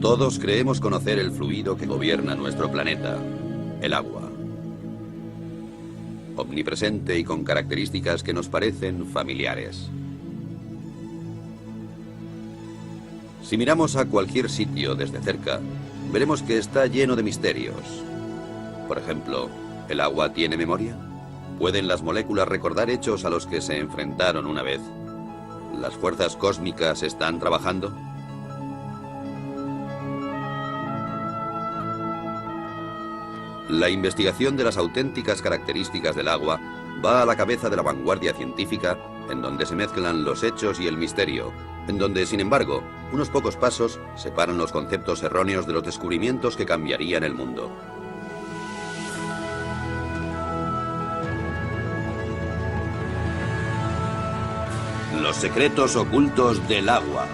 Todos creemos conocer el fluido que gobierna nuestro planeta, el agua. Omnipresente y con características que nos parecen familiares. Si miramos a cualquier sitio desde cerca, veremos que está lleno de misterios. Por ejemplo, ¿el agua tiene memoria? ¿Pueden las moléculas recordar hechos a los que se enfrentaron una vez? ¿Las fuerzas cósmicas están trabajando? La investigación de las auténticas características del agua va a la cabeza de la vanguardia científica, en donde se mezclan los hechos y el misterio, en donde, sin embargo, unos pocos pasos separan los conceptos erróneos de los descubrimientos que cambiarían el mundo. Los secretos ocultos del agua.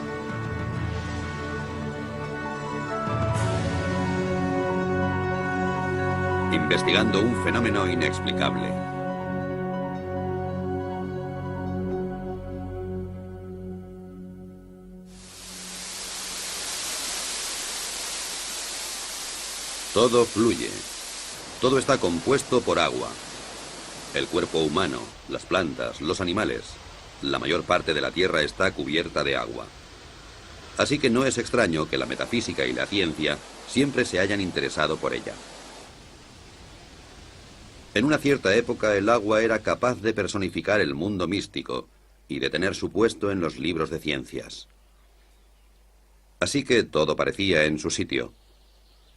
Investigando un fenómeno inexplicable. Todo fluye. Todo está compuesto por agua. El cuerpo humano, las plantas, los animales. La mayor parte de la Tierra está cubierta de agua. Así que no es extraño que la metafísica y la ciencia siempre se hayan interesado por ella. En una cierta época el agua era capaz de personificar el mundo místico y de tener su puesto en los libros de ciencias. Así que todo parecía en su sitio.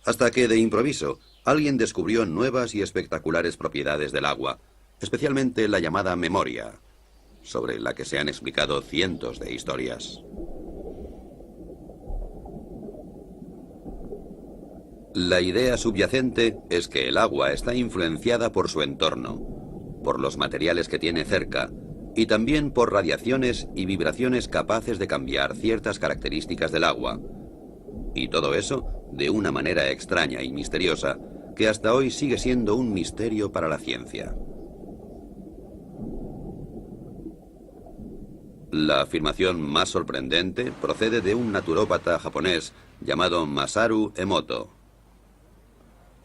Hasta que, de improviso, alguien descubrió nuevas y espectaculares propiedades del agua, especialmente la llamada memoria, sobre la que se han explicado cientos de historias. La idea subyacente es que el agua está influenciada por su entorno, por los materiales que tiene cerca, y también por radiaciones y vibraciones capaces de cambiar ciertas características del agua. Y todo eso de una manera extraña y misteriosa, que hasta hoy sigue siendo un misterio para la ciencia. La afirmación más sorprendente procede de un naturópata japonés llamado Masaru Emoto.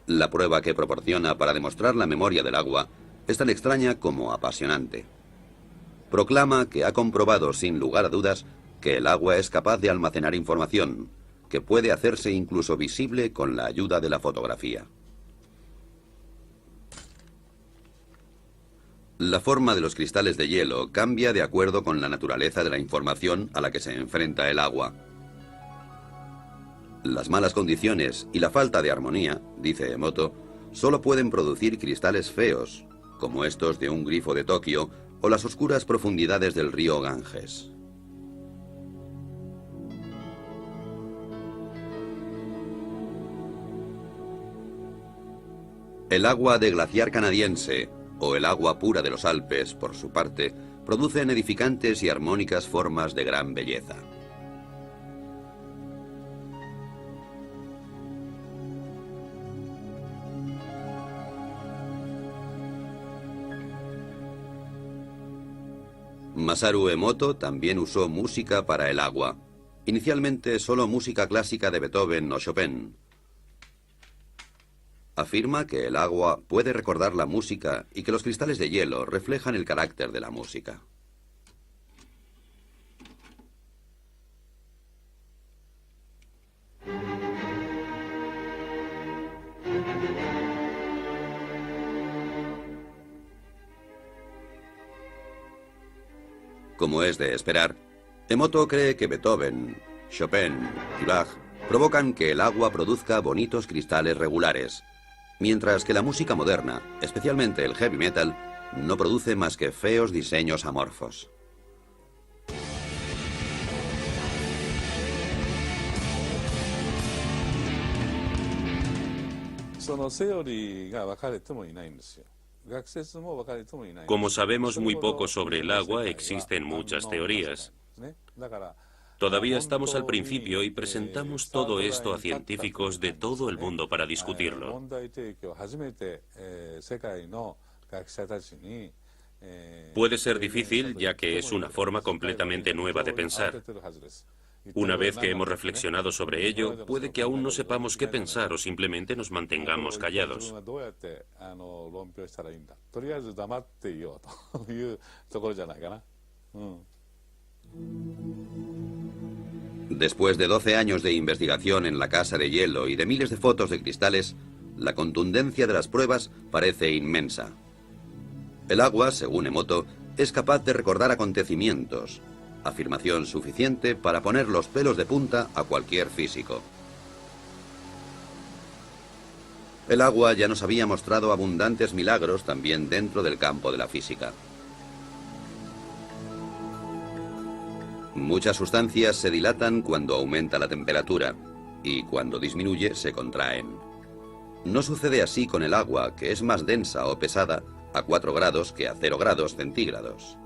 La prueba que proporciona para demostrar la memoria del agua es tan extraña como apasionante. Proclama que ha comprobado sin lugar a dudas que el agua es capaz de almacenar información, que puede hacerse incluso visible con la ayuda de la fotografía. La forma de los cristales de hielo cambia de acuerdo con la naturaleza de la información a la que se enfrenta el agua. Las malas condiciones y la falta de armonía, dice Emoto, solo pueden producir cristales feos, como estos de un grifo de Tokio o las oscuras profundidades del río Ganges. El agua de glaciar canadiense, o el agua pura de los Alpes, por su parte, producen edificantes y armónicas formas de gran belleza. Masaru Emoto también usó música para el agua, inicialmente solo música clásica de Beethoven o Chopin. Afirma que el agua puede recordar la música y que los cristales de hielo reflejan el carácter de la música. Como es de esperar, Emoto cree que Beethoven, Chopin y Bach provocan que el agua produzca bonitos cristales regulares, mientras que la música moderna, especialmente el heavy metal, no produce más que feos diseños amorfos. Como sabemos muy poco sobre el agua, existen muchas teorías. Todavía estamos al principio y presentamos todo esto a científicos de todo el mundo para discutirlo. Puede ser difícil, ya que es una forma completamente nueva de pensar. Una vez que hemos reflexionado sobre ello, puede que aún no sepamos qué pensar o simplemente nos mantengamos callados. Después de 12 años de investigación en la casa de hielo y de miles de fotos de cristales, la contundencia de las pruebas parece inmensa. El agua, según Emoto, es capaz de recordar acontecimientos, afirmación suficiente para poner los pelos de punta a cualquier físico. El agua ya nos había mostrado abundantes milagros también dentro del campo de la física. Muchas sustancias se dilatan cuando aumenta la temperatura y cuando disminuye se contraen. No sucede así con el agua, que es más densa o pesada a 4 grados que a 0 grados centígrados.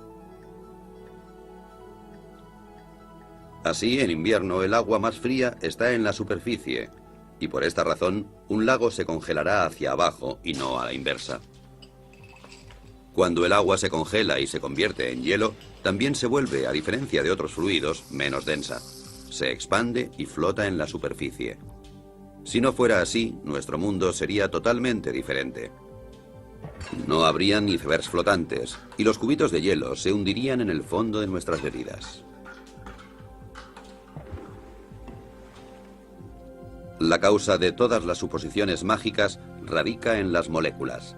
Así, en invierno, el agua más fría está en la superficie, y por esta razón, un lago se congelará hacia abajo y no a la inversa. Cuando el agua se congela y se convierte en hielo, también se vuelve, a diferencia de otros fluidos, menos densa. Se expande y flota en la superficie. Si no fuera así, nuestro mundo sería totalmente diferente. No habría ni icebergs flotantes, y los cubitos de hielo se hundirían en el fondo de nuestras bebidas. La causa de todas las suposiciones mágicas radica en las moléculas.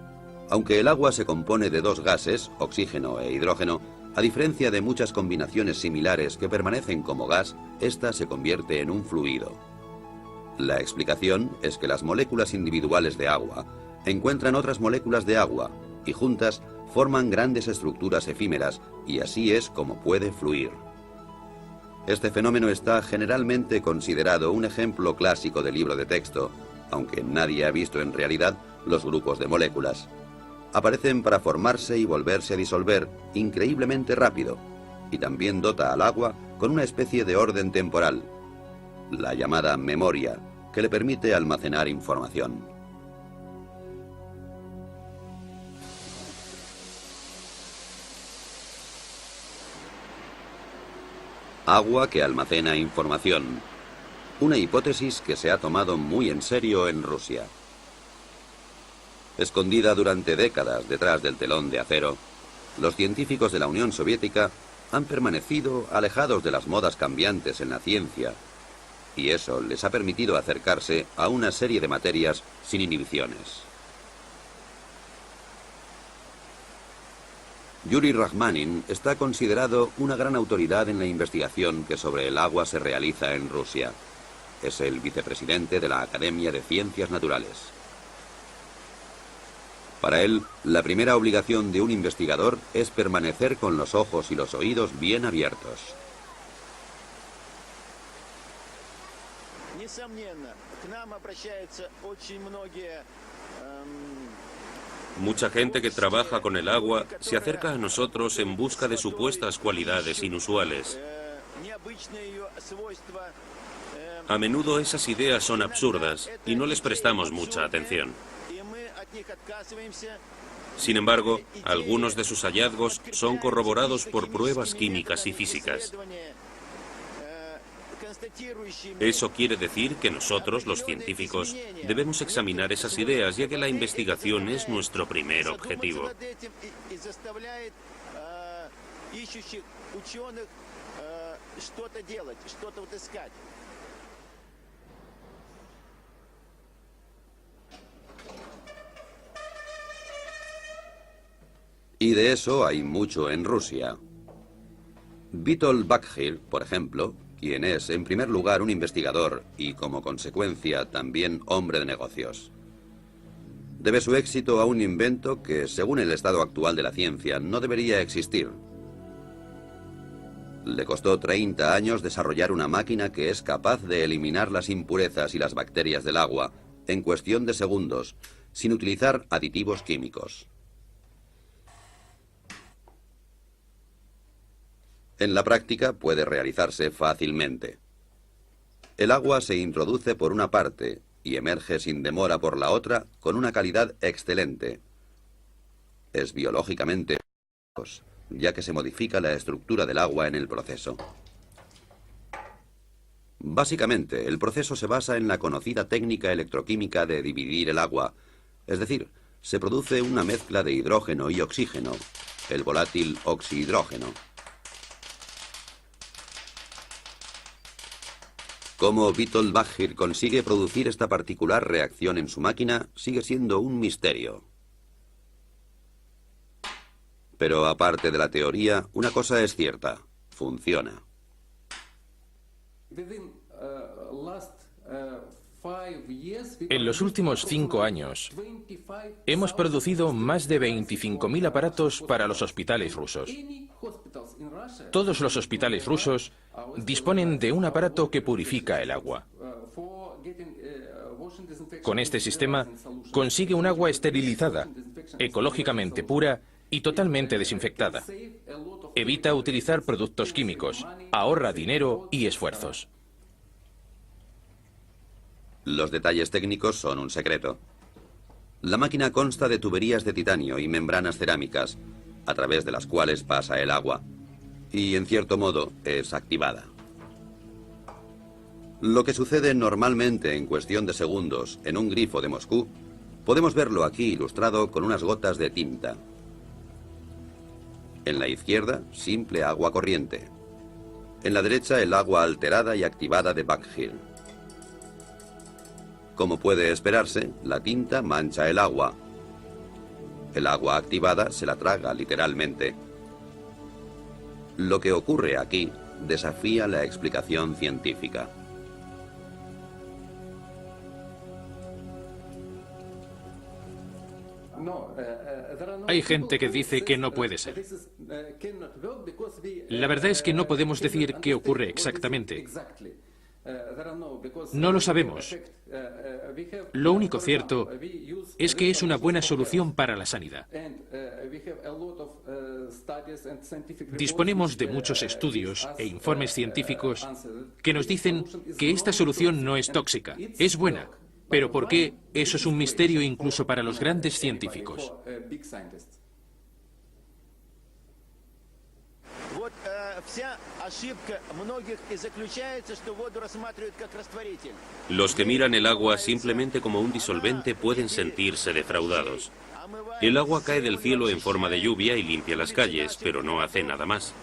Aunque el agua se compone de 2 gases, oxígeno e hidrógeno, a diferencia de muchas combinaciones similares que permanecen como gas, esta se convierte en un fluido. La explicación es que las moléculas individuales de agua encuentran otras moléculas de agua y juntas forman grandes estructuras efímeras, y así es como puede fluir. Este fenómeno está generalmente considerado un ejemplo clásico de libro de texto, aunque nadie ha visto en realidad los grupos de moléculas. Aparecen para formarse y volverse a disolver increíblemente rápido, y también dota al agua con una especie de orden temporal, la llamada memoria, que le permite almacenar información. Agua que almacena información. Una hipótesis que se ha tomado muy en serio en Rusia. Escondida durante décadas detrás del telón de acero, los científicos de la Unión Soviética han permanecido alejados de las modas cambiantes en la ciencia, y eso les ha permitido acercarse a una serie de materias sin inhibiciones. Yuri Rachmanin está considerado una gran autoridad en la investigación que sobre el agua se realiza en Rusia. Es el vicepresidente de la Academia de Ciencias Naturales. Para él, la primera obligación de un investigador es permanecer con los ojos y los oídos bien abiertos. Mucha gente que trabaja con el agua se acerca a nosotros en busca de supuestas cualidades inusuales. A menudo esas ideas son absurdas y no les prestamos mucha atención. Sin embargo, algunos de sus hallazgos son corroborados por pruebas químicas y físicas. Eso quiere decir que nosotros, los científicos, debemos examinar esas ideas, ya que la investigación es nuestro primer objetivo. Y de eso hay mucho en Rusia. Vitol Bakhir, por ejemplo, quien es en primer lugar un investigador y como consecuencia también hombre de negocios, debe su éxito a un invento que, según el estado actual de la ciencia, no debería existir. Le costó 30 años desarrollar una máquina que es capaz de eliminar las impurezas y las bacterias del agua en cuestión de segundos, sin utilizar aditivos químicos. En la práctica puede realizarse fácilmente. El agua se introduce por una parte y emerge sin demora por la otra con una calidad excelente. Es biológicamente, ya que se modifica la estructura del agua en el proceso. Básicamente, el proceso se basa en la conocida técnica electroquímica de dividir el agua. Es decir, se produce una mezcla de hidrógeno y oxígeno, el volátil oxihidrógeno. Cómo Witold Bakhir consigue producir esta particular reacción en su máquina sigue siendo un misterio. Pero aparte de la teoría, una cosa es cierta: funciona. En los últimos 5 años, hemos producido más de 25.000 aparatos para los hospitales rusos. Todos los hospitales rusos disponen de un aparato que purifica el agua. Con este sistema, consigue un agua esterilizada, ecológicamente pura y totalmente desinfectada. Evita utilizar productos químicos, ahorra dinero y esfuerzos. Los detalles técnicos son un secreto. La máquina consta de tuberías de titanio y membranas cerámicas, a través de las cuales pasa el agua, y en cierto modo es activada. Lo que sucede normalmente en cuestión de segundos en un grifo de Moscú, podemos verlo aquí ilustrado con unas gotas de tinta. En la izquierda, simple agua corriente. En la derecha, el agua alterada y activada de Bakhir. Como puede esperarse, la tinta mancha el agua. El agua activada se la traga literalmente. Lo que ocurre aquí desafía la explicación científica. Hay gente que dice que no puede ser. La verdad es que no podemos decir qué ocurre exactamente. No lo sabemos. Lo único cierto es que es una buena solución para la sanidad. Disponemos de muchos estudios e informes científicos que nos dicen que esta solución no es tóxica, es buena. Pero ¿por qué? Eso es un misterio incluso para los grandes científicos. Los que miran el agua simplemente como un disolvente pueden sentirse defraudados. El agua cae del cielo en forma de lluvia y limpia las calles, pero no hace nada más.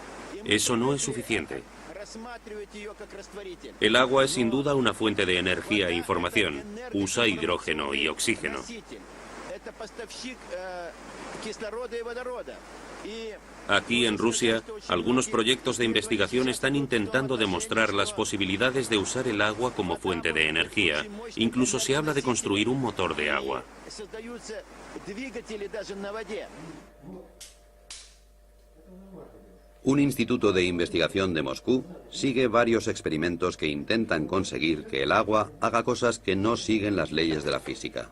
Eso no es suficiente. El agua es sin duda una fuente de energía e información. Usa hidrógeno y oxígeno. Aquí en Rusia, algunos proyectos de investigación están intentando demostrar las posibilidades de usar el agua como fuente de energía. Incluso se habla de construir un motor de agua. Un instituto de investigación de Moscú sigue varios experimentos que intentan conseguir que el agua haga cosas que no siguen las leyes de la física.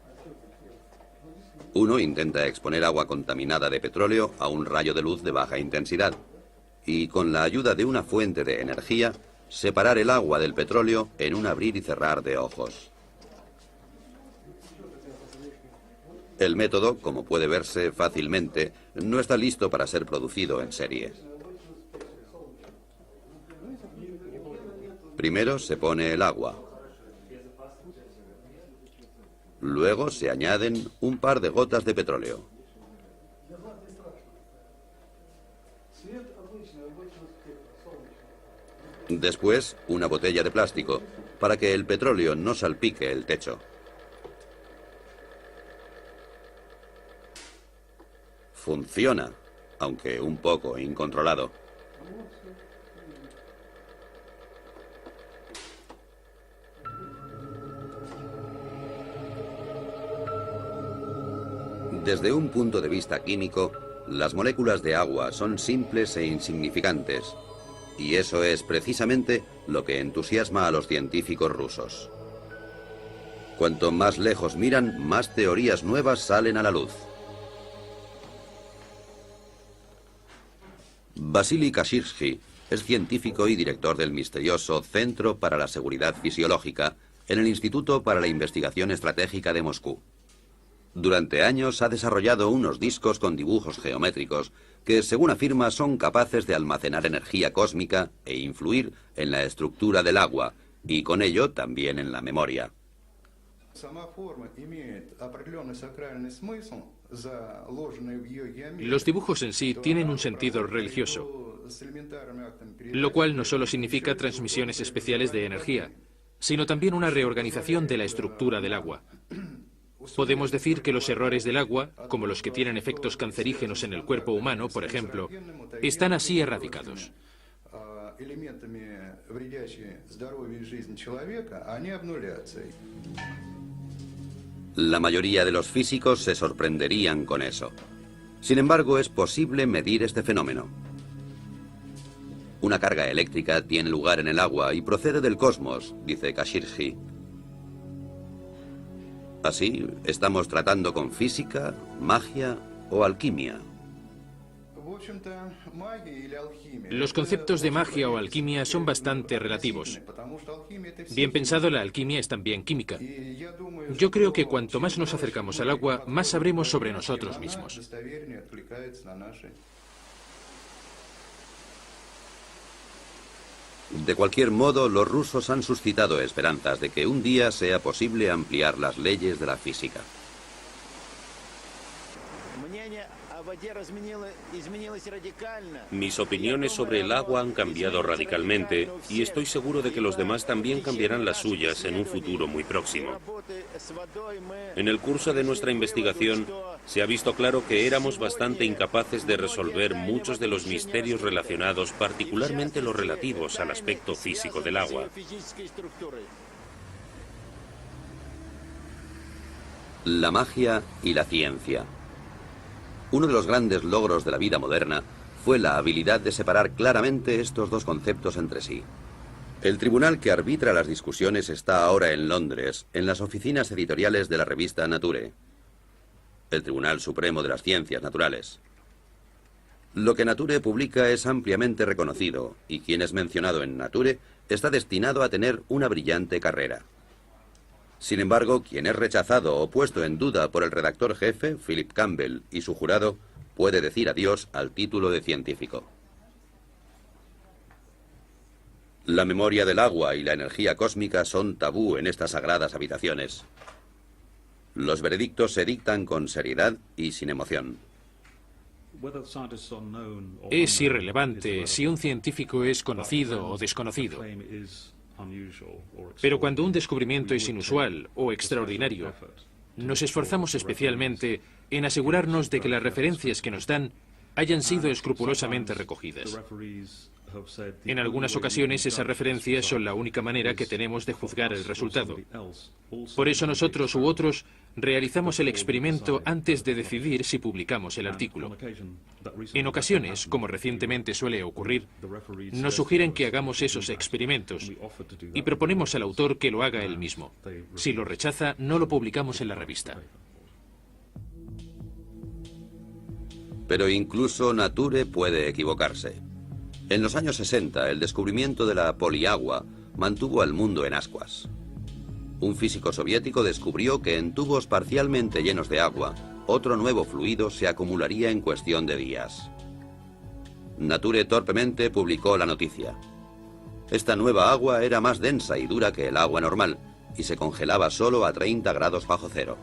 Uno intenta exponer agua contaminada de petróleo a un rayo de luz de baja intensidad y, con la ayuda de una fuente de energía, separar el agua del petróleo en un abrir y cerrar de ojos. El método, como puede verse fácilmente, no está listo para ser producido en serie. Primero se pone el agua. Luego se añaden un par de gotas de petróleo. Después, una botella de plástico, para que el petróleo no salpique el techo. Funciona, aunque un poco incontrolado. Desde un punto de vista químico, las moléculas de agua son simples e insignificantes, y eso es precisamente lo que entusiasma a los científicos rusos. Cuanto más lejos miran, más teorías nuevas salen a la luz. Vasily Kashirsky es científico y director del misterioso Centro para la Seguridad Fisiológica en el Instituto para la Investigación Estratégica de Moscú. Durante años ha desarrollado unos discos con dibujos geométricos que, según afirma, son capaces de almacenar energía cósmica e influir en la estructura del agua, y con ello también en la memoria. Los dibujos en sí tienen un sentido religioso, lo cual no solo significa transmisiones especiales de energía, sino también una reorganización de la estructura del agua. Podemos decir que los errores del agua, como los que tienen efectos cancerígenos en el cuerpo humano, por ejemplo, están así erradicados. La mayoría de los físicos se sorprenderían con eso. Sin embargo, es posible medir este fenómeno. Una carga eléctrica tiene lugar en el agua y procede del cosmos, dice Kashirji. Así, estamos tratando con física, magia o alquimia. Los conceptos de magia o alquimia son bastante relativos. Bien pensado, la alquimia es también química. Yo creo que cuanto más nos acercamos al agua, más sabremos sobre nosotros mismos. De cualquier modo, los rusos han suscitado esperanzas de que un día sea posible ampliar las leyes de la física. Mis opiniones sobre el agua han cambiado radicalmente y estoy seguro de que los demás también cambiarán las suyas en un futuro muy próximo. En el curso de nuestra investigación se ha visto claro que éramos bastante incapaces de resolver muchos de los misterios relacionados, particularmente los relativos al aspecto físico del agua. La magia y la ciencia. Uno de los grandes logros de la vida moderna fue la habilidad de separar claramente estos dos conceptos entre sí. El tribunal que arbitra las discusiones está ahora en Londres, en las oficinas editoriales de la revista Nature, el Tribunal Supremo de las Ciencias Naturales. Lo que Nature publica es ampliamente reconocido, y quien es mencionado en Nature está destinado a tener una brillante carrera. Sin embargo, quien es rechazado o puesto en duda por el redactor jefe, Philip Campbell, y su jurado, puede decir adiós al título de científico. La memoria del agua y la energía cósmica son tabú en estas sagradas habitaciones. Los veredictos se dictan con seriedad y sin emoción. Es irrelevante si un científico es conocido o desconocido. Pero cuando un descubrimiento es inusual o extraordinario, nos esforzamos especialmente en asegurarnos de que las referencias que nos dan hayan sido escrupulosamente recogidas. En algunas ocasiones esas referencias son la única manera que tenemos de juzgar el resultado. Por eso nosotros u otros realizamos el experimento antes de decidir si publicamos el artículo. En ocasiones, como recientemente suele ocurrir, nos sugieren que hagamos esos experimentos y proponemos al autor que lo haga él mismo. Si lo rechaza, no lo publicamos en la revista. Pero incluso Nature puede equivocarse. En los años 60, el descubrimiento de la poliagua mantuvo al mundo en ascuas. Un físico soviético descubrió que en tubos parcialmente llenos de agua, otro nuevo fluido se acumularía en cuestión de días. Nature torpemente publicó la noticia. Esta nueva agua era más densa y dura que el agua normal, y se congelaba solo a 30 grados bajo cero.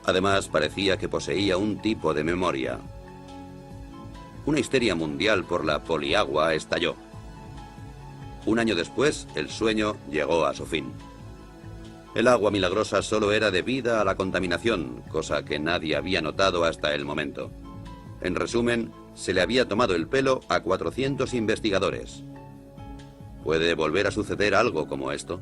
Además, parecía que poseía un tipo de memoria. Una histeria mundial por la poliagua estalló. Un año después, el sueño llegó a su fin. El agua milagrosa solo era debida a la contaminación, cosa que nadie había notado hasta el momento. En resumen, se le había tomado el pelo a 400 investigadores. ¿Puede volver a suceder algo como esto?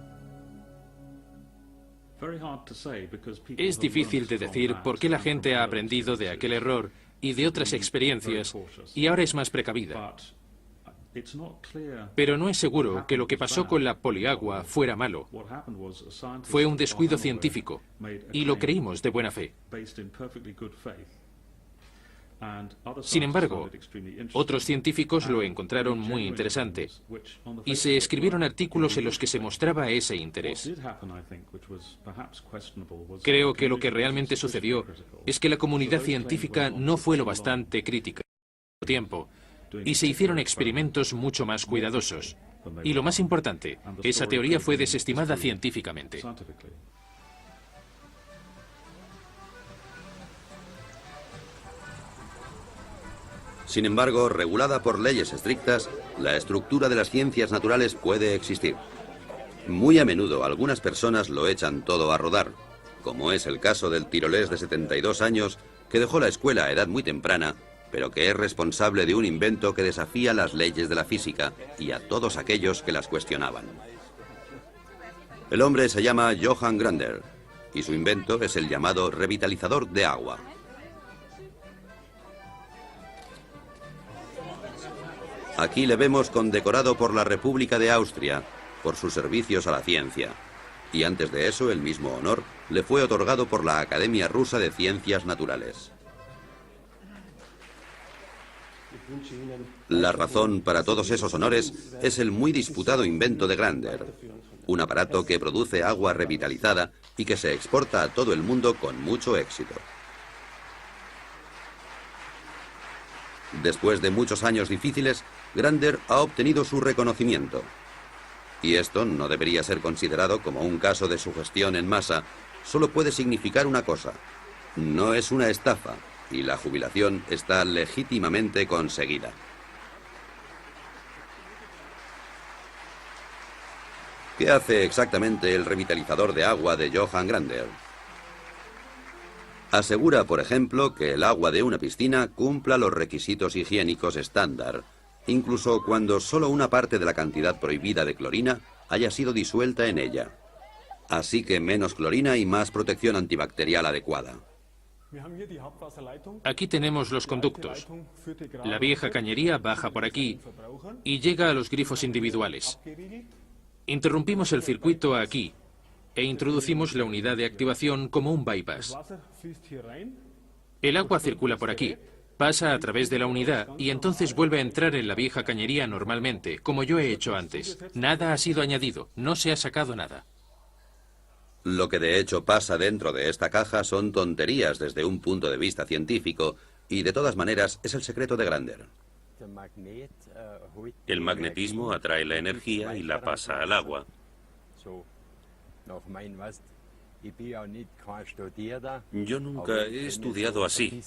Es difícil de decir por qué la gente ha aprendido de aquel error y de otras experiencias y ahora es más precavida. Pero no es seguro que lo que pasó con la poliagua fuera malo. Fue un descuido científico y lo creímos de buena fe. Sin embargo, otros científicos lo encontraron muy interesante y se escribieron artículos en los que se mostraba ese interés. Creo que lo que realmente sucedió es que la comunidad científica no fue lo bastante crítica al tiempo y se hicieron experimentos mucho más cuidadosos. Y lo más importante, esa teoría fue desestimada científicamente. Sin embargo, regulada por leyes estrictas, la estructura de las ciencias naturales puede existir. Muy a menudo algunas personas lo echan todo a rodar, como es el caso del tirolés de 72 años que dejó la escuela a edad muy temprana, pero que es responsable de un invento que desafía las leyes de la física y a todos aquellos que las cuestionaban. El hombre se llama Johann Grander y su invento es el llamado revitalizador de agua. Aquí le vemos condecorado por la República de Austria por sus servicios a la ciencia. Y antes de eso, el mismo honor le fue otorgado por la Academia Rusa de Ciencias Naturales. La razón para todos esos honores es el muy disputado invento de Grander, un aparato que produce agua revitalizada y que se exporta a todo el mundo con mucho éxito. Después de muchos años difíciles, Grander ha obtenido su reconocimiento. Y esto no debería ser considerado como un caso de sugestión en masa, solo puede significar una cosa: no es una estafa, y la jubilación está legítimamente conseguida. ¿Qué hace exactamente el revitalizador de agua de Johann Grander? Asegura, por ejemplo, que el agua de una piscina cumpla los requisitos higiénicos estándar, incluso cuando solo una parte de la cantidad prohibida de clorina haya sido disuelta en ella. Así que menos clorina y más protección antibacterial adecuada. Aquí tenemos los conductos. La vieja cañería baja por aquí y llega a los grifos individuales. Interrumpimos el circuito aquí e introducimos la unidad de activación como un bypass. El agua circula por aquí, pasa a través de la unidad y entonces vuelve a entrar en la vieja cañería normalmente, como yo he hecho antes. Nada ha sido añadido, no se ha sacado nada. Lo que de hecho pasa dentro de esta caja son tonterías desde un punto de vista científico y de todas maneras es el secreto de Grander. El magnetismo atrae la energía y la pasa al agua. Yo nunca he estudiado así,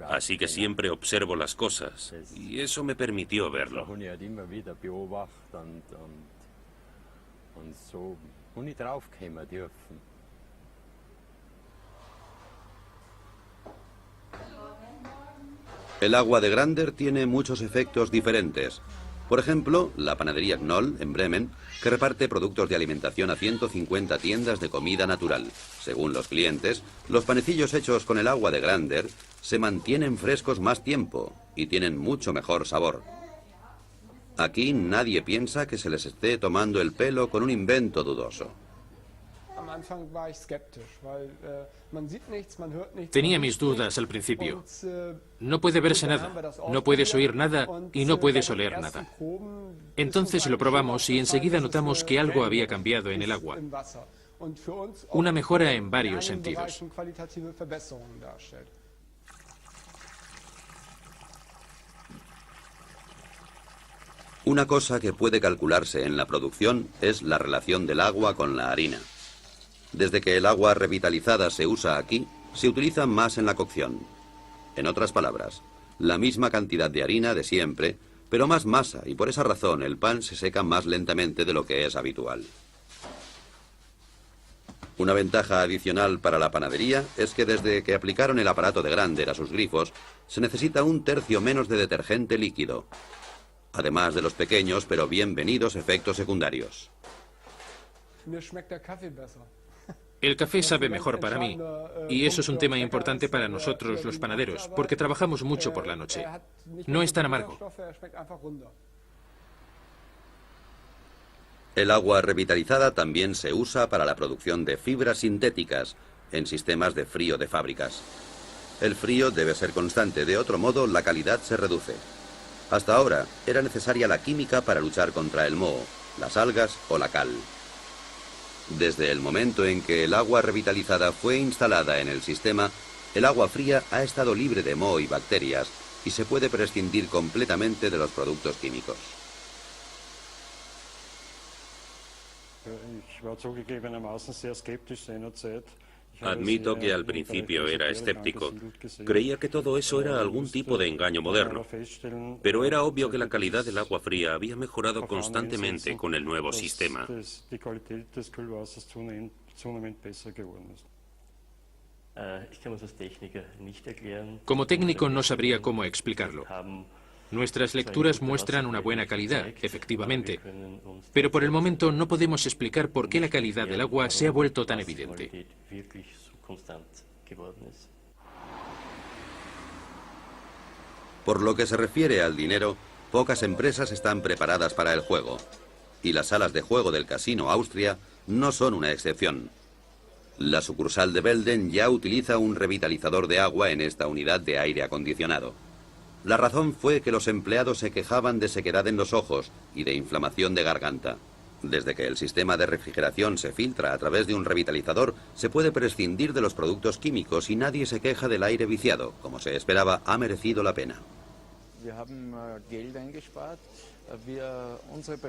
así que siempre observo las cosas y eso me permitió verlo. El agua de Grander tiene muchos efectos diferentes. Por ejemplo, la panadería Knoll, en Bremen, que reparte productos de alimentación a 150 tiendas de comida natural. Según los clientes, los panecillos hechos con el agua de Grander se mantienen frescos más tiempo y tienen mucho mejor sabor. Aquí nadie piensa que se les esté tomando el pelo con un invento dudoso. Tenía mis dudas al principio. No puede verse nada, no puedes oír nada y no puedes oler nada. Entonces lo probamos y enseguida notamos que algo había cambiado en el agua. Una mejora en varios sentidos. Una cosa que puede calcularse en la producción es la relación del agua con la harina. Desde que el agua revitalizada se usa aquí, se utiliza más en la cocción. En otras palabras, la misma cantidad de harina de siempre, pero más masa, y por esa razón el pan se seca más lentamente de lo que es habitual. Una ventaja adicional para la panadería es que desde que aplicaron el aparato de Grander a sus grifos, se necesita 1/3 menos de detergente líquido, además de los pequeños pero bienvenidos efectos secundarios. El café sabe mejor para mí, y eso es un tema importante para nosotros los panaderos, porque trabajamos mucho por la noche. No es tan amargo. El agua revitalizada también se usa para la producción de fibras sintéticas en sistemas de frío de fábricas. El frío debe ser constante, de otro modo la calidad se reduce. Hasta ahora era necesaria la química para luchar contra el moho, las algas o la cal. Desde el momento en que el agua revitalizada fue instalada en el sistema, el agua fría ha estado libre de moho y bacterias y se puede prescindir completamente de los productos químicos. Admito que al principio era escéptico. Creía que todo eso era algún tipo de engaño moderno. Pero era obvio que la calidad del agua fría había mejorado constantemente con el nuevo sistema. Como técnico no sabría cómo explicarlo. Nuestras lecturas muestran una buena calidad, efectivamente, pero por el momento no podemos explicar por qué la calidad del agua se ha vuelto tan evidente. Por lo que se refiere al dinero, pocas empresas están preparadas para el juego. Y las salas de juego del Casino Austria no son una excepción. La sucursal de Belden ya utiliza un revitalizador de agua en esta unidad de aire acondicionado. La razón fue que los empleados se quejaban de sequedad en los ojos y de inflamación de garganta. Desde que el sistema de refrigeración se filtra a través de un revitalizador, se puede prescindir de los productos químicos y nadie se queja del aire viciado. Como se esperaba, ha merecido la pena.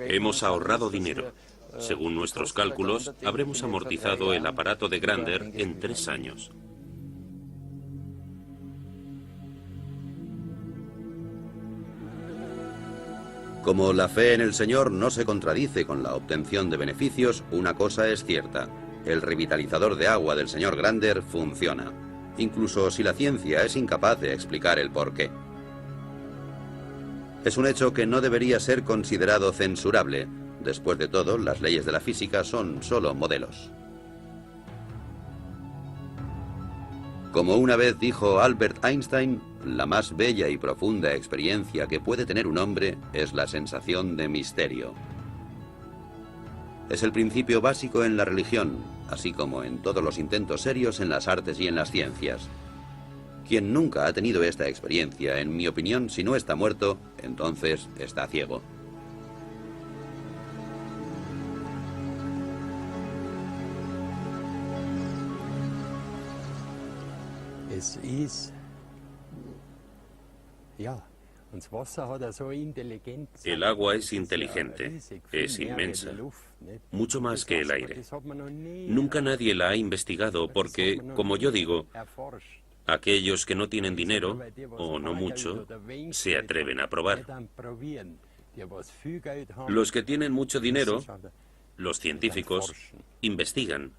Hemos ahorrado dinero. Según nuestros cálculos, habremos amortizado el aparato de Grander en 3 años. Como la fe en el Señor no se contradice con la obtención de beneficios, una cosa es cierta: el revitalizador de agua del señor Grander funciona, incluso si la ciencia es incapaz de explicar el porqué. Es un hecho que no debería ser considerado censurable. Después de todo, las leyes de la física son solo modelos. Como una vez dijo Albert Einstein, la más bella y profunda experiencia que puede tener un hombre es la sensación de misterio. Es el principio básico en la religión, así como en todos los intentos serios en las artes y en las ciencias. Quien nunca ha tenido esta experiencia, en mi opinión, si no está muerto, entonces está ciego. El agua es inteligente, es inmensa, mucho más que el aire. Nunca nadie la ha investigado porque, como yo digo, aquellos que no tienen dinero, o no mucho, se atreven a probar. Los que tienen mucho dinero, los científicos, investigan.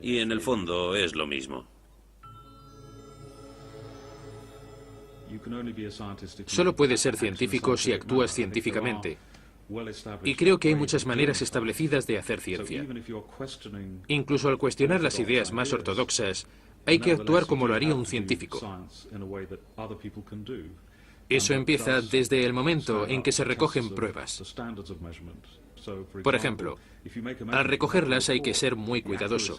Y en el fondo es lo mismo. Solo puedes ser científico si actúas científicamente. Y creo que hay muchas maneras establecidas de hacer ciencia. Incluso al cuestionar las ideas más ortodoxas, hay que actuar como lo haría un científico. Eso empieza desde el momento en que se recogen pruebas. Por ejemplo, al recogerlas hay que ser muy cuidadoso.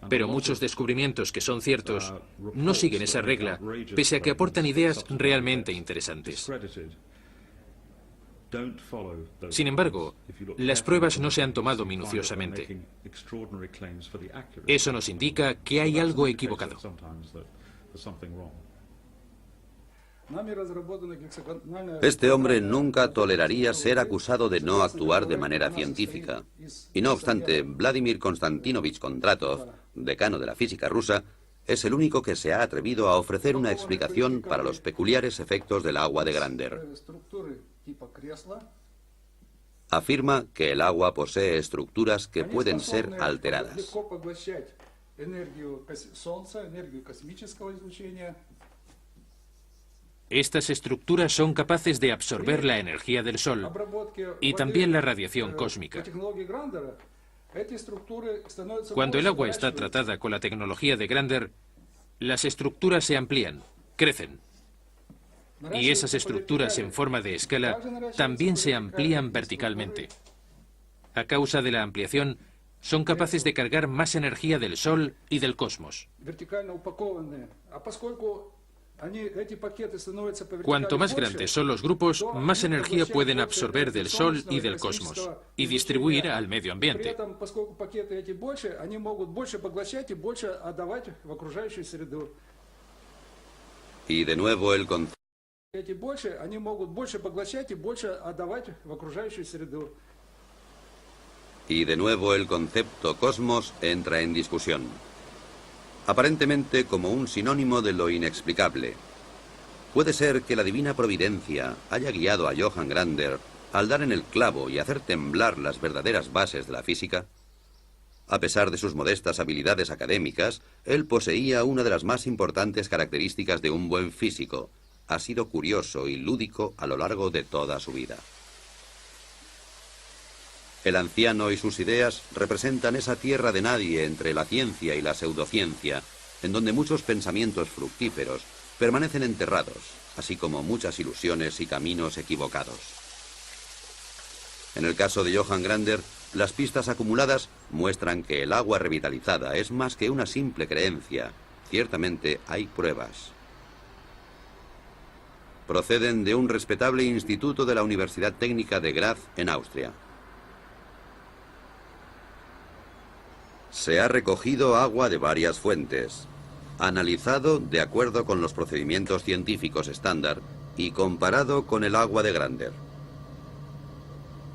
Pero muchos descubrimientos que son ciertos no siguen esa regla, pese a que aportan ideas realmente interesantes. Sin embargo, las pruebas no se han tomado minuciosamente. Eso nos indica que hay algo equivocado. Este hombre nunca toleraría ser acusado de no actuar de manera científica. Y no obstante, Vladimir Konstantinovich Kondratov, decano de la física rusa, es el único que se ha atrevido a ofrecer una explicación para los peculiares efectos del agua de Grander. Afirma que el agua posee estructuras que pueden ser alteradas. Estas estructuras son capaces de absorber la energía del Sol y también la radiación cósmica. Cuando el agua está tratada con la tecnología de Grander, las estructuras se amplían, crecen. Y esas estructuras en forma de escala también se amplían verticalmente. A causa de la ampliación, son capaces de cargar más energía del Sol y del cosmos. Cuanto más grandes son los grupos, más energía pueden absorber del Sol y del cosmos y distribuir al medio ambiente. Y de nuevo el concepto. Y de nuevo el concepto cosmos entra en discusión. Aparentemente como un sinónimo de lo inexplicable. ¿Puede ser que la divina providencia haya guiado a Johann Grander al dar en el clavo y hacer temblar las verdaderas bases de la física? A pesar de sus modestas habilidades académicas, él poseía una de las más importantes características de un buen físico. Ha sido curioso y lúdico a lo largo de toda su vida. El anciano y sus ideas representan esa tierra de nadie entre la ciencia y la pseudociencia, en donde muchos pensamientos fructíferos permanecen enterrados, así como muchas ilusiones y caminos equivocados. En el caso de Johann Grander, las pistas acumuladas muestran que el agua revitalizada es más que una simple creencia. Ciertamente hay pruebas. Proceden de un respetable instituto de la Universidad Técnica de Graz, en Austria. Se ha recogido agua de varias fuentes, analizado de acuerdo con los procedimientos científicos estándar y comparado con el agua de Grander.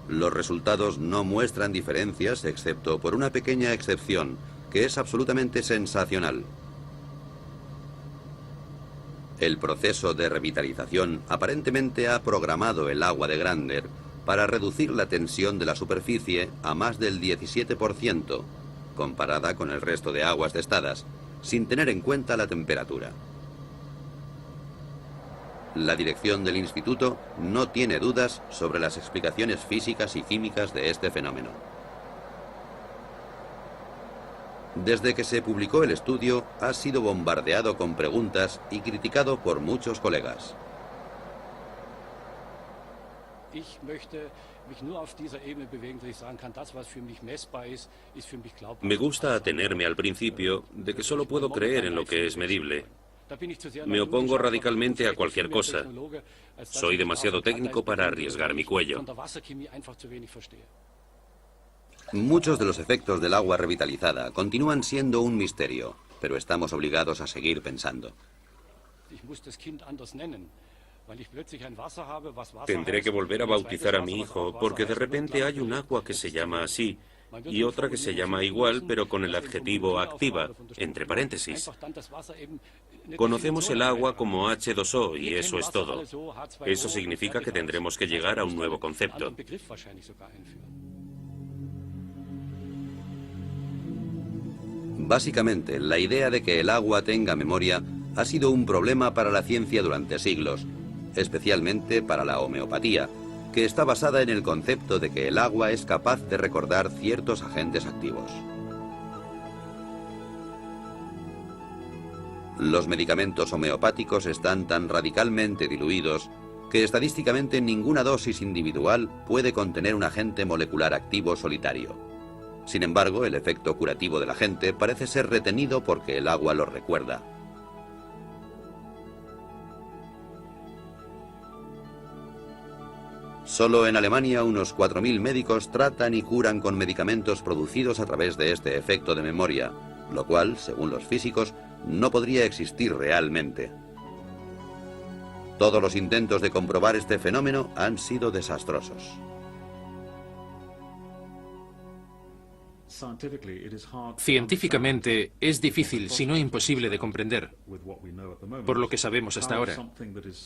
Los resultados no muestran diferencias excepto por una pequeña excepción, que es absolutamente sensacional. El proceso de revitalización aparentemente ha programado el agua de Grander para reducir la tensión de la superficie a más del 17%, comparada con el resto de aguas testadas, sin tener en cuenta la temperatura. La dirección del instituto no tiene dudas sobre las explicaciones físicas y químicas de este fenómeno. Desde que se publicó el estudio, ha sido bombardeado con preguntas y criticado por muchos colegas. Me gusta atenerme al principio de que solo puedo creer en lo que es medible. Me opongo radicalmente a cualquier cosa. Soy demasiado técnico para arriesgar mi cuello. Muchos de los efectos del agua revitalizada continúan siendo un misterio, pero estamos obligados a seguir pensando. Tendré que volver a bautizar a mi hijo, porque de repente hay un agua que se llama así y otra que se llama igual, pero con el adjetivo activa, entre paréntesis. Conocemos el agua como H2O y eso es todo. Eso significa que tendremos que llegar a un nuevo concepto. Básicamente, la idea de que el agua tenga memoria ha sido un problema para la ciencia durante siglos, especialmente para la homeopatía, que está basada en el concepto de que el agua es capaz de recordar ciertos agentes activos. Los medicamentos homeopáticos están tan radicalmente diluidos que estadísticamente ninguna dosis individual puede contener un agente molecular activo solitario. Sin embargo, el efecto curativo del agente parece ser retenido porque el agua lo recuerda. Solo en Alemania unos 4.000 médicos tratan y curan con medicamentos producidos a través de este efecto de memoria, lo cual, según los físicos, no podría existir realmente. Todos los intentos de comprobar este fenómeno han sido desastrosos. Científicamente es difícil, si no imposible, de comprender, por lo que sabemos hasta ahora,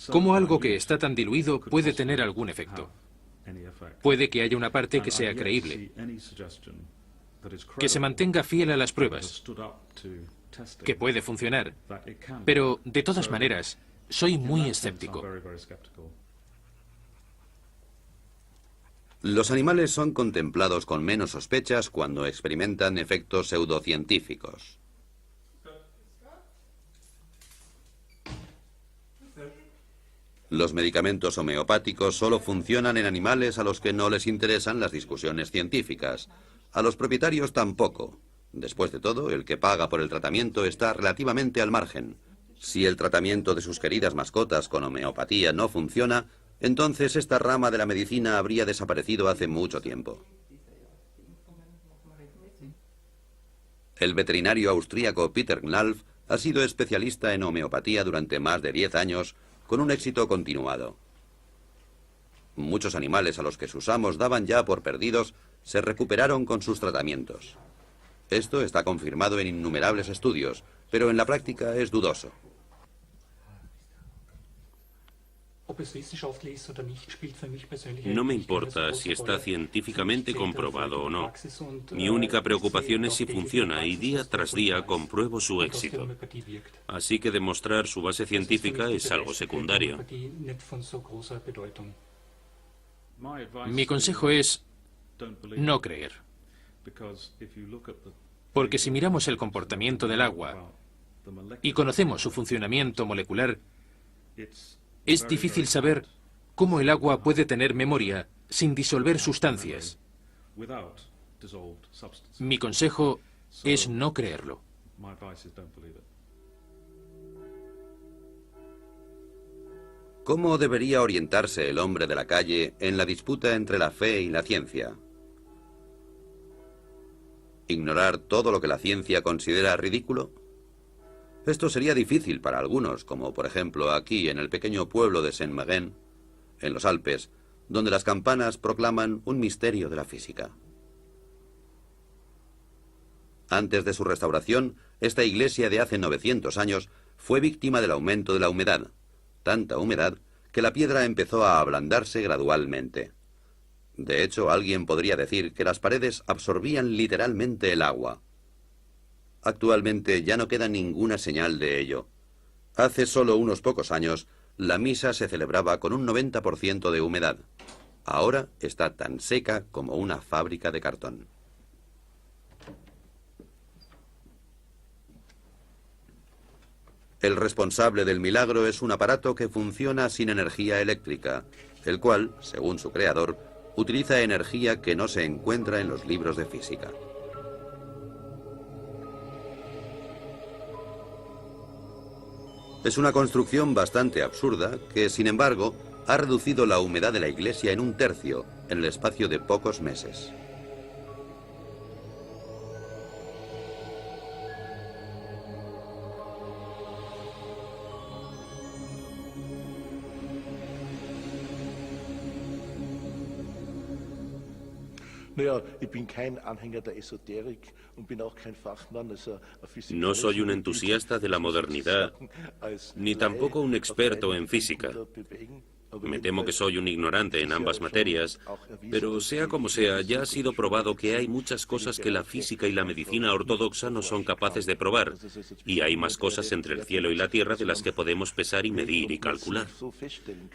cómo algo que está tan diluido puede tener algún efecto. Puede que haya una parte que sea creíble, que se mantenga fiel a las pruebas, que puede funcionar, pero de todas maneras, soy muy escéptico. Los animales son contemplados con menos sospechas cuando experimentan efectos pseudocientíficos. Los medicamentos homeopáticos solo funcionan en animales a los que no les interesan las discusiones científicas. A los propietarios tampoco. Después de todo, el que paga por el tratamiento está relativamente al margen. Si el tratamiento de sus queridas mascotas con homeopatía no funciona, entonces esta rama de la medicina habría desaparecido hace mucho tiempo. El veterinario austríaco Peter Knalf ha sido especialista en homeopatía durante más de 10 años, con un éxito continuado. Muchos animales a los que sus amos daban ya por perdidos se recuperaron con sus tratamientos. Esto está confirmado en innumerables estudios, pero en la práctica es dudoso. No me importa si está científicamente comprobado o no. Mi única preocupación es si funciona y día tras día compruebo su éxito. Así que demostrar su base científica es algo secundario. Mi consejo es no creer. Porque si miramos el comportamiento del agua y conocemos su funcionamiento molecular, es difícil saber cómo el agua puede tener memoria sin disolver sustancias. Mi consejo es no creerlo. ¿Cómo debería orientarse el hombre de la calle en la disputa entre la fe y la ciencia? ¿Ignorar todo lo que la ciencia considera ridículo? Esto sería difícil para algunos, como por ejemplo aquí en el pequeño pueblo de Saint-Marin, en los Alpes, donde las campanas proclaman un misterio de la física. Antes de su restauración, esta iglesia de hace 900 años fue víctima del aumento de la humedad, tanta humedad que la piedra empezó a ablandarse gradualmente. De hecho, alguien podría decir que las paredes absorbían literalmente el agua. Actualmente ya no queda ninguna señal de ello. Hace solo unos pocos años, la misa se celebraba con un 90% de humedad. Ahora está tan seca como una fábrica de cartón. El responsable del milagro es un aparato que funciona sin energía eléctrica, el cual, según su creador, utiliza energía que no se encuentra en los libros de física. Es una construcción bastante absurda que, sin embargo, ha reducido la humedad de la iglesia en un tercio en el espacio de pocos meses. No soy un entusiasta de la modernidad, ni tampoco un experto en física. Me temo que soy un ignorante en ambas materias, pero sea como sea, ya ha sido probado que hay muchas cosas que la física y la medicina ortodoxa no son capaces de probar, y hay más cosas entre el cielo y la tierra de las que podemos pesar y medir y calcular.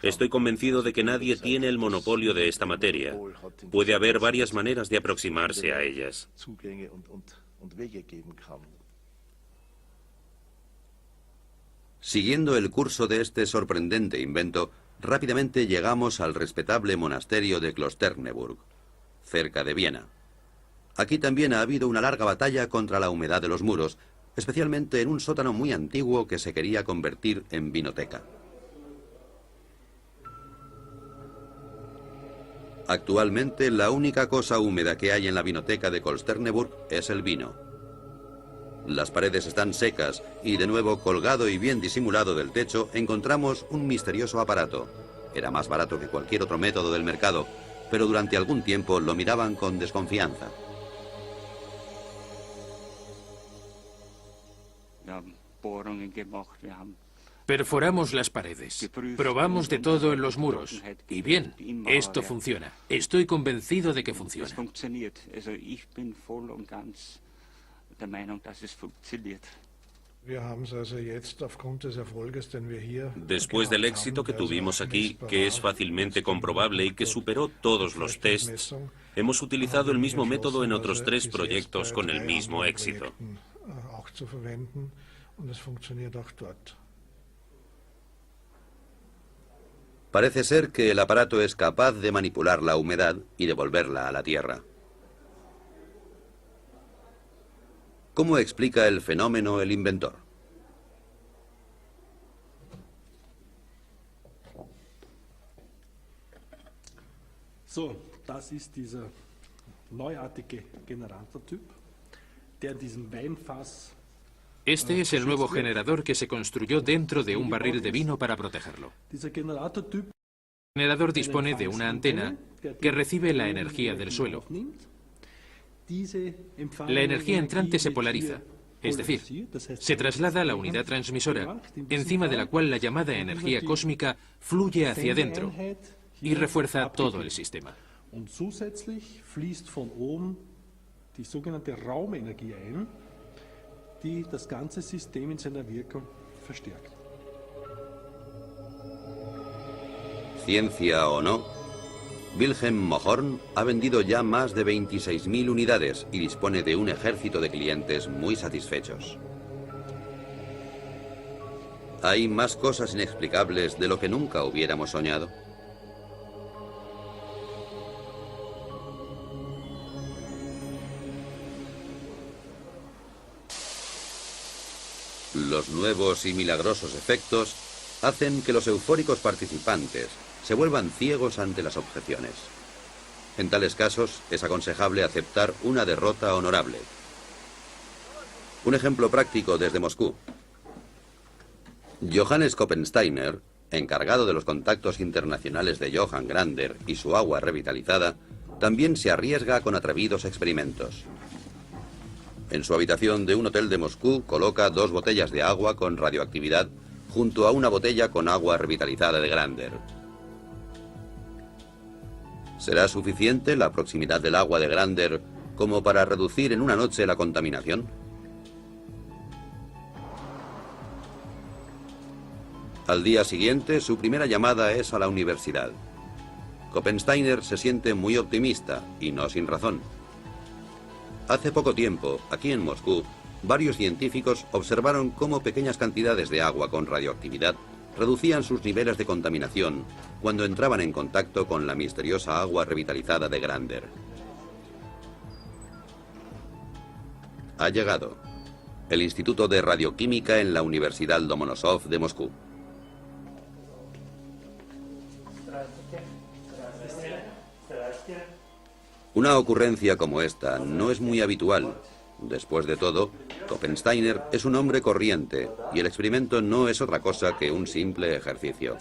Estoy convencido de que nadie tiene el monopolio de esta materia. Puede haber varias maneras de aproximarse a ellas. Siguiendo el curso de este sorprendente invento, rápidamente llegamos al respetable monasterio de Klosterneuburg, cerca de Viena. Aquí también ha habido una larga batalla contra la humedad de los muros, especialmente en un sótano muy antiguo que se quería convertir en vinoteca. Actualmente, la única cosa húmeda que hay en la vinoteca de Klosterneuburg es el vino. Las paredes están secas y, de nuevo, colgado y bien disimulado del techo, encontramos un misterioso aparato. Era más barato que cualquier otro método del mercado, pero durante algún tiempo lo miraban con desconfianza. Perforamos las paredes, probamos de todo en los muros, y bien, esto funciona. Estoy convencido de que funciona. Después del éxito que tuvimos aquí, que es fácilmente comprobable y que superó todos los tests, hemos utilizado el mismo método en otros 3 proyectos con el mismo éxito. Parece ser que el aparato es capaz de manipular la humedad y devolverla a la tierra. ¿Cómo explica el fenómeno el inventor? Das ist dieser neuartige Generatortyp, der in diesem Weinfass. Este es el nuevo generador que se construyó dentro de un barril de vino para protegerlo. El generador dispone de una antena que recibe la energía del suelo La energía entrante se polariza, es decir, se traslada a la unidad transmisora, encima de la cual la llamada energía cósmica fluye hacia adentro y refuerza todo el sistema. Und zusätzlich fließt von oben die sogenannte Raumenergie ein, die das ganze System in seiner Wirkung verstärkt. Ciencia o no, Wilhelm Mohrn ha vendido ya más de 26.000 unidades y dispone de un ejército de clientes muy satisfechos. ¿Hay más cosas inexplicables de lo que nunca hubiéramos soñado? Los nuevos y milagrosos efectos hacen que los eufóricos participantes se vuelvan ciegos ante las objeciones. En tales casos, es aconsejable aceptar una derrota honorable. Un ejemplo práctico desde Moscú. Johannes Koppensteiner, encargado de los contactos internacionales de Johann Grander y su agua revitalizada, también se arriesga con atrevidos experimentos. En su habitación de un hotel de Moscú coloca 2 botellas de agua con radioactividad junto a una botella con agua revitalizada de Grander. ¿Será suficiente la proximidad del agua de Grander como para reducir en una noche la contaminación? Al día siguiente, su primera llamada es a la universidad. Koppensteiner se siente muy optimista, y no sin razón. Hace poco tiempo, aquí en Moscú, varios científicos observaron cómo pequeñas cantidades de agua con radioactividad reducían sus niveles de contaminación cuando entraban en contacto con la misteriosa agua revitalizada de Grander. Ha llegado el Instituto de Radioquímica en la Universidad Lomonosov de Moscú. Una ocurrencia como esta no es muy habitual. Después de todo, Koppensteiner es un hombre corriente y el experimento no es otra cosa que un simple ejercicio.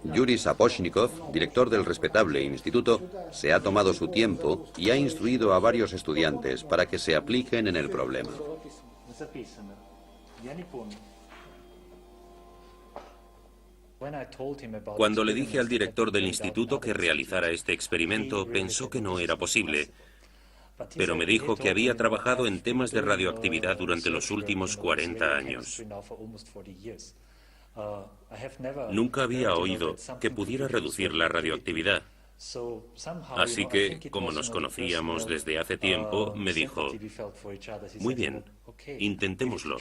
Yuri Sapochnikov, director del respetable instituto, se ha tomado su tiempo y ha instruido a varios estudiantes para que se apliquen en el problema. Cuando le dije al director del instituto que realizara este experimento, pensó que no era posible, pero me dijo que había trabajado en temas de radioactividad durante los últimos 40 años. Nunca había oído que pudiera reducir la radioactividad. Así que, como nos conocíamos desde hace tiempo, me dijo, muy bien, intentémoslo.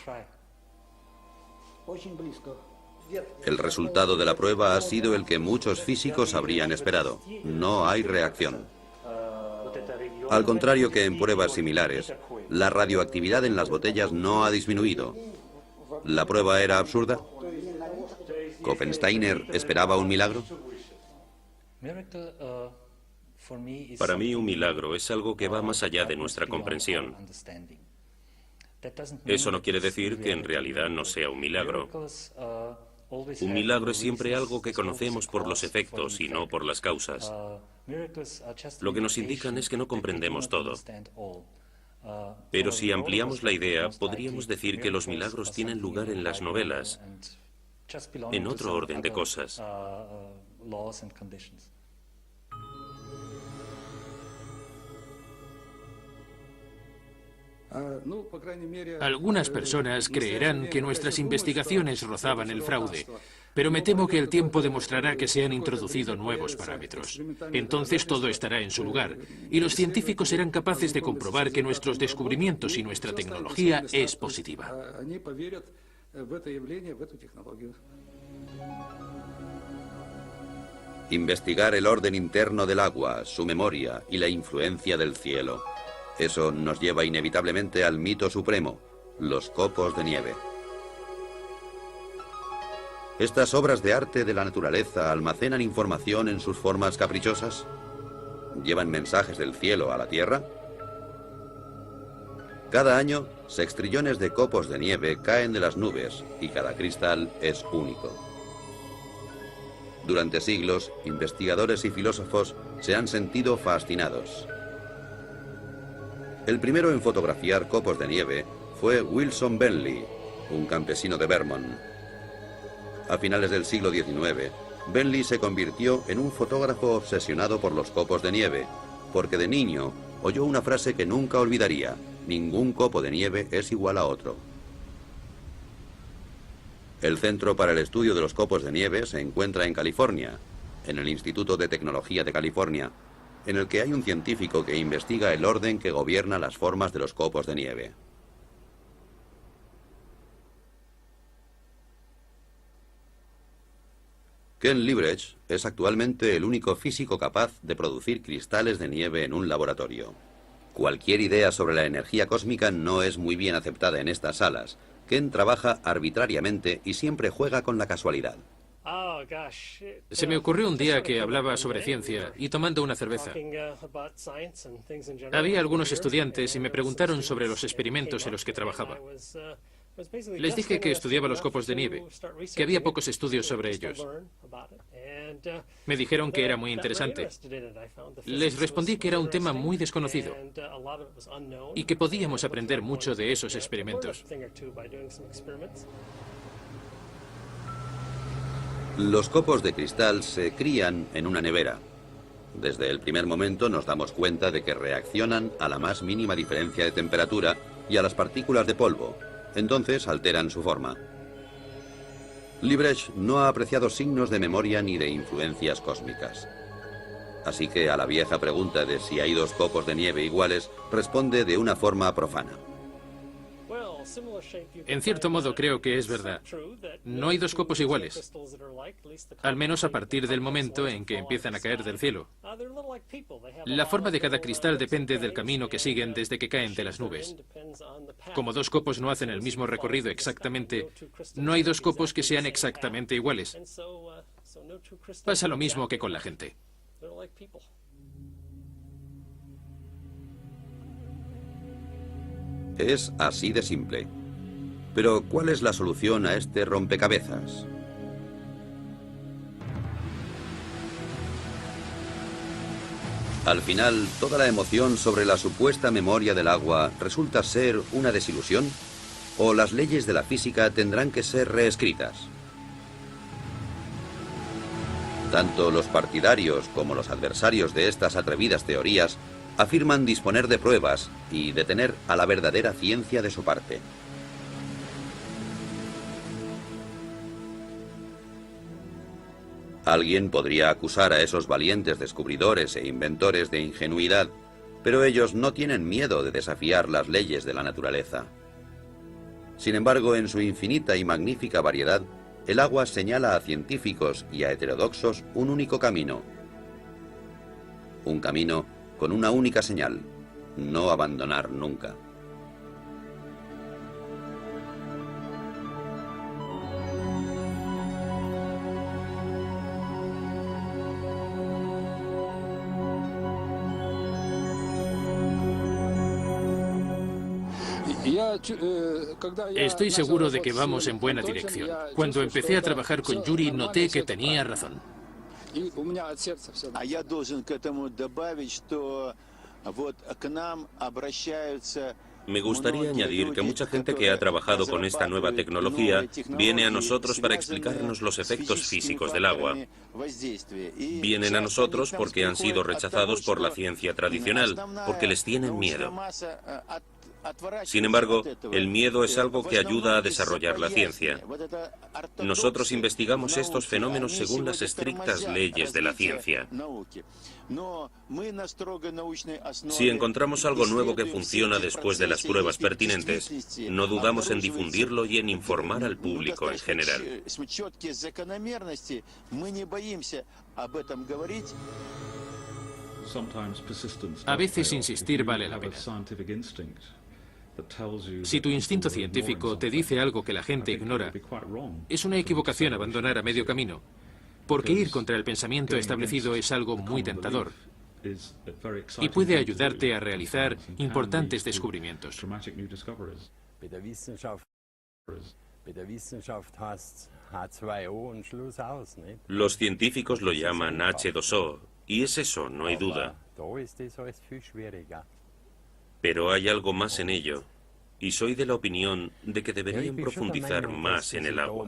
El resultado de la prueba ha sido el que muchos físicos habrían esperado. No hay reacción. Al contrario que en pruebas similares, la radioactividad en las botellas no ha disminuido. ¿La prueba era absurda? ¿Koppensteiner esperaba un milagro? Para mí, un milagro es algo que va más allá de nuestra comprensión. Eso no quiere decir que en realidad no sea un milagro. Un milagro es siempre algo que conocemos por los efectos y no por las causas. Lo que nos indican es que no comprendemos todo. Pero si ampliamos la idea, podríamos decir que los milagros tienen lugar en las novelas, en otro orden de cosas. Algunas personas creerán que nuestras investigaciones rozaban el fraude, pero me temo que el tiempo demostrará que se han introducido nuevos parámetros. Entonces todo estará en su lugar, y los científicos serán capaces de comprobar que nuestros descubrimientos y nuestra tecnología es positiva. Investigar el orden interno del agua, su memoria y la influencia del cielo. Eso nos lleva inevitablemente al mito supremo, los copos de nieve. ¿Estas obras de arte de la naturaleza almacenan información en sus formas caprichosas? ¿Llevan mensajes del cielo a la tierra? Cada año, sextrillones de copos de nieve caen de las nubes y cada cristal es único. Durante siglos, investigadores y filósofos se han sentido fascinados. El primero en fotografiar copos de nieve fue Wilson Bentley, un campesino de Vermont. A finales del siglo XIX, Bentley se convirtió en un fotógrafo obsesionado por los copos de nieve, porque de niño oyó una frase que nunca olvidaría: ningún copo de nieve es igual a otro. El Centro para el Estudio de los Copos de Nieve se encuentra en California, en el Instituto de Tecnología de California, en el que hay un científico que investiga el orden que gobierna las formas de los copos de nieve. Ken Liebrecht es actualmente el único físico capaz de producir cristales de nieve en un laboratorio. Cualquier idea sobre la energía cósmica no es muy bien aceptada en estas salas. Ken trabaja arbitrariamente y siempre juega con la casualidad. Se me ocurrió un día que hablaba sobre ciencia y tomando una cerveza. Había algunos estudiantes y me preguntaron sobre los experimentos en los que trabajaba. Les dije que estudiaba los copos de nieve, que había pocos estudios sobre ellos. Me dijeron que era muy interesante. Les respondí que era un tema muy desconocido y que podíamos aprender mucho de esos experimentos. Los copos de cristal se crían en una nevera. Desde el primer momento nos damos cuenta de que reaccionan a la más mínima diferencia de temperatura y a las partículas de polvo. Entonces alteran su forma. Liebrecht no ha apreciado signos de memoria ni de influencias cósmicas. Así que a la vieja pregunta de si hay dos copos de nieve iguales, responde de una forma profana. En cierto modo creo que es verdad. No hay dos copos iguales, al menos a partir del momento en que empiezan a caer del cielo. La forma de cada cristal depende del camino que siguen desde que caen de las nubes. Como dos copos no hacen el mismo recorrido exactamente, no hay dos copos que sean exactamente iguales. Pasa lo mismo que con la gente. Es así de simple. Pero, ¿cuál es la solución a este rompecabezas? Al final, ¿toda la emoción sobre la supuesta memoria del agua resulta ser una desilusión? ¿O las leyes de la física tendrán que ser reescritas? Tanto los partidarios como los adversarios de estas atrevidas teorías afirman disponer de pruebas y de tener a la verdadera ciencia de su parte. Alguien podría acusar a esos valientes descubridores e inventores de ingenuidad, pero ellos no tienen miedo de desafiar las leyes de la naturaleza. Sin embargo, en su infinita y magnífica variedad, el agua señala a científicos y a heterodoxos un único camino. Un camino con una única señal: no abandonar nunca. Estoy seguro de que vamos en buena dirección. Cuando empecé a trabajar con Yuri, noté que tenía razón. Me gustaría añadir que mucha gente que ha trabajado con esta nueva tecnología viene a nosotros para explicarnos los efectos físicos del agua. Vienen a nosotros porque han sido rechazados por la ciencia tradicional, porque les tienen miedo. Sin embargo, el miedo es algo que ayuda a desarrollar la ciencia. Nosotros investigamos estos fenómenos según las estrictas leyes de la ciencia. Si encontramos algo nuevo que funciona después de las pruebas pertinentes, no dudamos en difundirlo y en informar al público en general. A veces insistir vale la pena. Si tu instinto científico te dice algo que la gente ignora, es una equivocación abandonar a medio camino, porque ir contra el pensamiento establecido es algo muy tentador y puede ayudarte a realizar importantes descubrimientos. Los científicos lo llaman H2O, y es eso, no hay duda. Pero hay algo más en ello, y soy de la opinión de que deberían profundizar más en el agua.